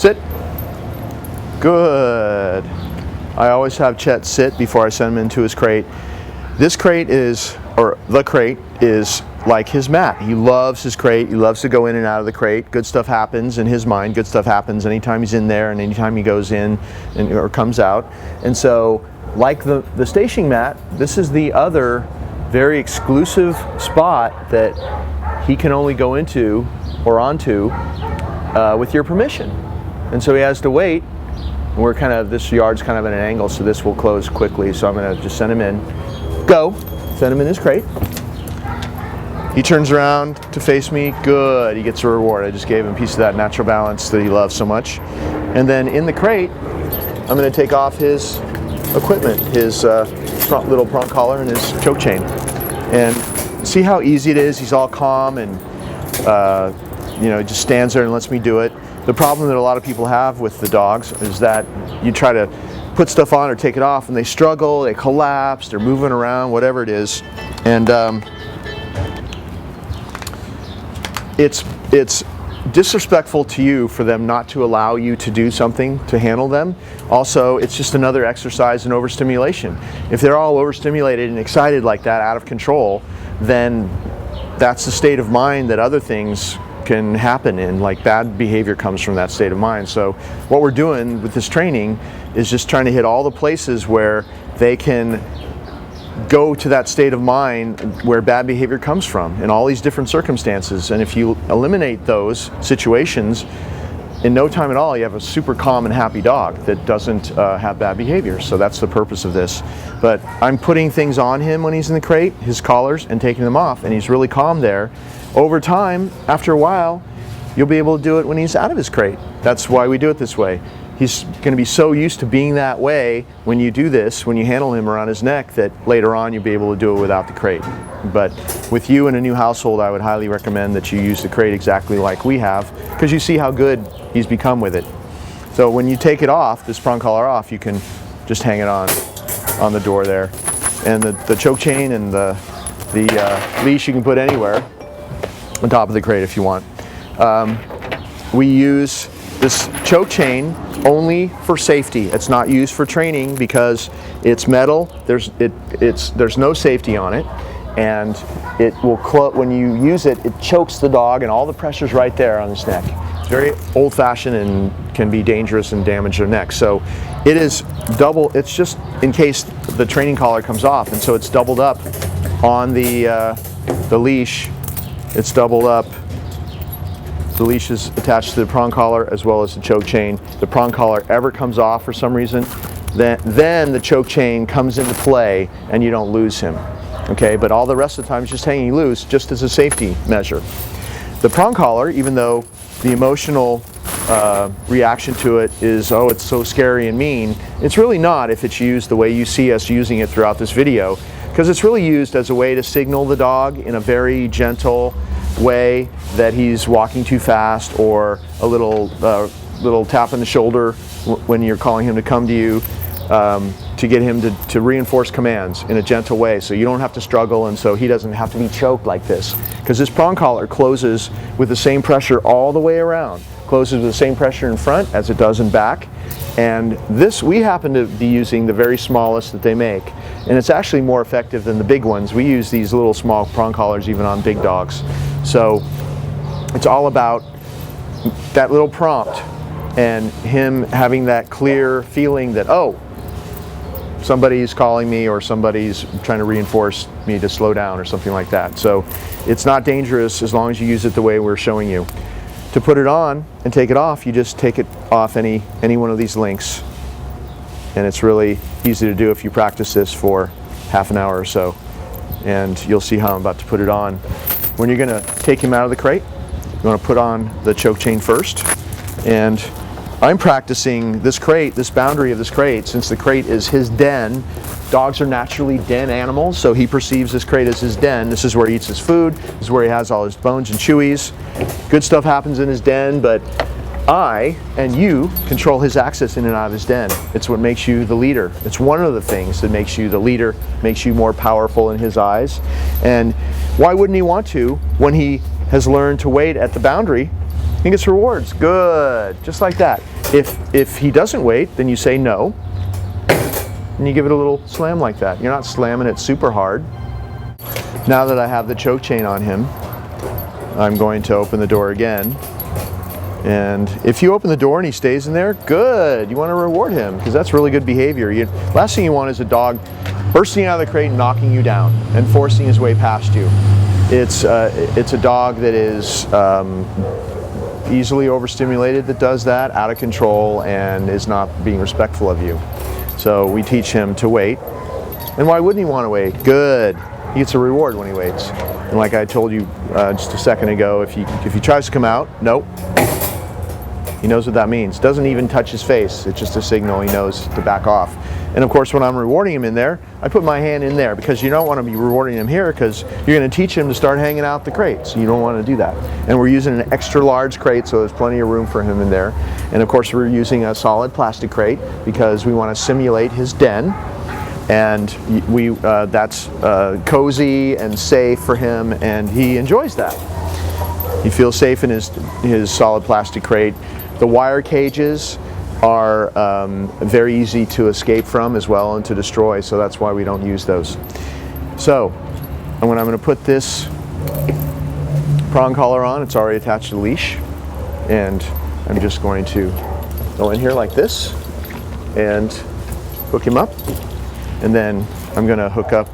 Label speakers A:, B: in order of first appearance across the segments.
A: Sit. Good. I always have Chet sit before I send him into his crate. This crate is, or the crate is like his mat. He loves his crate. He loves to go in and out of the crate. Good stuff happens in his mind. Good stuff happens anytime he's in there and anytime he goes in or comes out. And so, like the stationing mat, this is the other very exclusive spot that he can only go into or onto with your permission. And so he has to wait. We're kind of, this yard's kind of at an angle, so this will close quickly. So I'm going to just send him in. Go. Send him in his crate. He turns around to face me. Good. He gets a reward. I just gave him a piece of that natural balance that he loves so much. And then in the crate, I'm going to take off his equipment, his little prong collar and his choke chain. And see how easy it is. He's all calm and he just stands there and lets me do it. The problem that a lot of people have with the dogs is that you try to put stuff on or take it off and they struggle, they collapse, they're moving around, whatever it is. And it's disrespectful to you for them not to allow you to do something to handle them. Also, it's just another exercise in overstimulation. If they're all overstimulated and excited like that, out of control, then that's the state of mind that other things can happen in, like bad behavior comes from that state of mind. So what we're doing with this training is just trying to hit all the places where they can go to that state of mind where bad behavior comes from in all these different circumstances. And if you eliminate those situations, in no time at all you have a super calm and happy dog that doesn't have bad behavior. So that's the purpose of this. But I'm putting things on him when he's in the crate, his collars, and taking them off, and he's really calm there. Over time, after a while, you'll be able to do it when he's out of his crate. That's why we do it this way. He's going to be so used to being that way when you do this, when you handle him around his neck, that later on you'll be able to do it without the crate. But with you in a new household, I would highly recommend that you use the crate exactly like we have, because you see how good he's become with it. So when you take it off, this prong collar off, you can just hang it on the door there. And the choke chain and the leash you can put anywhere on top of the crate if you want. We use this choke chain only for safety. It's not used for training because it's metal. There's no safety on it, and it will when you use it, it chokes the dog, and all the pressure's right there on his neck. It's very old-fashioned and can be dangerous and damage their neck. So it is double. It's just in case the training collar comes off, and so it's doubled up on the leash. It's doubled up. The leash is attached to the prong collar as well as the choke chain. The prong collar ever comes off for some reason, then the choke chain comes into play and you don't lose him. Okay, but all the rest of the time it's just hanging loose, just as a safety measure. The prong collar, even though the emotional reaction to it is, oh, it's so scary and mean, it's really not if it's used the way you see us using it throughout this video, because it's really used as a way to signal the dog in a very gentle way that he's walking too fast, or a little tap on the shoulder when you're calling him to come to you, to get him to reinforce commands in a gentle way, so you don't have to struggle and so he doesn't have to be choked like this. Because this prong collar closes with the same pressure all the way around. Closes with the same pressure in front as it does in back. And this, we happen to be using the very smallest that they make, and it's actually more effective than the big ones. We use these little small prong collars even on big dogs. So it's all about that little prompt and him having that clear feeling that, oh, somebody's calling me or somebody's trying to reinforce me to slow down or something like that. So it's not dangerous as long as you use it the way we're showing you. To put it on and take it off, you just take it off any one of these links, and it's really easy to do if you practice this for half an hour or so, and you'll see how I'm about to put it on. When you're going to take him out of the crate, you want to put on the choke chain first, and I'm practicing this crate, this boundary of this crate, since the crate is his den. Dogs are naturally den animals, so he perceives this crate as his den. This is where he eats his food. This is where he has all his bones and chewies. Good stuff happens in his den, but I and you control his access in and out of his den. It's what makes you the leader. It's one of the things that makes you the leader, makes you more powerful in his eyes. And why wouldn't he want to when he has learned to wait at the boundary He gets rewards. Good. Just like that. If he doesn't wait, then you say no. And you give it a little slam like that. You're not slamming it super hard. Now that I have the choke chain on him, I'm going to open the door again. And if you open the door and he stays in there, good. You want to reward him because that's really good behavior. Last thing you want is a dog bursting out of the crate and knocking you down and forcing his way past you. It's a dog that is easily overstimulated that does that, out of control, and is not being respectful of you. So we teach him to wait. And why wouldn't he want to wait? Good. He gets a reward when he waits. And like I told you just a second ago, if he tries to come out, nope. He knows what that means. Doesn't even touch his face. It's just a signal he knows to back off. And of course, when I'm rewarding him in there, I put my hand in there because you don't want to be rewarding him here because you're going to teach him to start hanging out the crates. You don't want to do that. And we're using an extra large crate, so there's plenty of room for him in there. And of course, we're using a solid plastic crate because we want to simulate his den. And that's cozy and safe for him, and he enjoys that. He feels safe in his solid plastic crate. The wire cages are very easy to escape from as well and to destroy, so that's why we don't use those. So, when I'm going to put this prong collar on, it's already attached to the leash, and I'm just going to go in here like this and hook him up, and then I'm going to hook up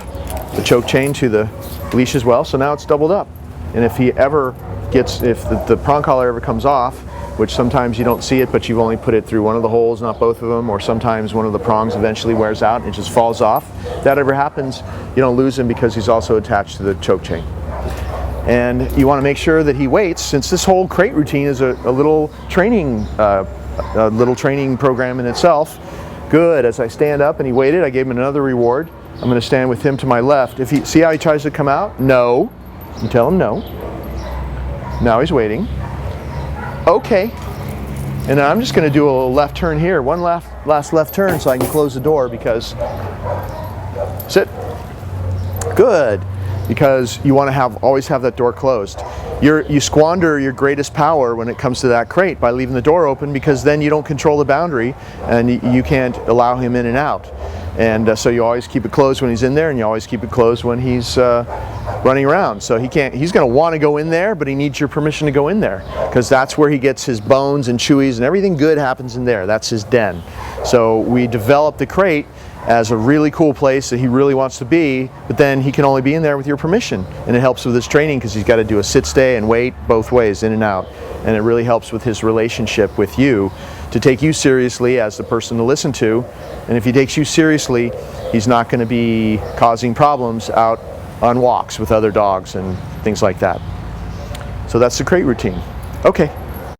A: the choke chain to the leash as well, so now it's doubled up. And if he ever gets, if the prong collar ever comes off, which sometimes you don't see it, but you've only put it through one of the holes, not both of them, or sometimes one of the prongs eventually wears out and it just falls off. If that ever happens, you don't lose him because he's also attached to the choke chain. And you want to make sure that he waits, since this whole crate routine is a little training program in itself. Good. As I stand up and he waited, I gave him another reward. I'm going to stand with him to my left. If he, see how he tries to come out? No. You tell him no. Now he's waiting. Okay. And I'm just going to do a little left turn here. One last left turn so I can close the door because... Sit. Good. Because you want to always have that door closed. You squander your greatest power when it comes to that crate by leaving the door open, because then you don't control the boundary and you can't allow him in and out. And so you always keep it closed when he's in there, and you always keep it closed when he's running around. So he's going to want to go in there, but he needs your permission to go in there, because that's where he gets his bones and chewies and everything good happens in there. That's his den. So we developed the crate as a really cool place that he really wants to be, but then he can only be in there with your permission. And it helps with his training because he's got to do a sit, stay, and wait both ways, in and out. And it really helps with his relationship with you, to take you seriously as the person to listen to. And if he takes you seriously, he's not going to be causing problems out on walks with other dogs and things like that. So that's the crate routine. Okay.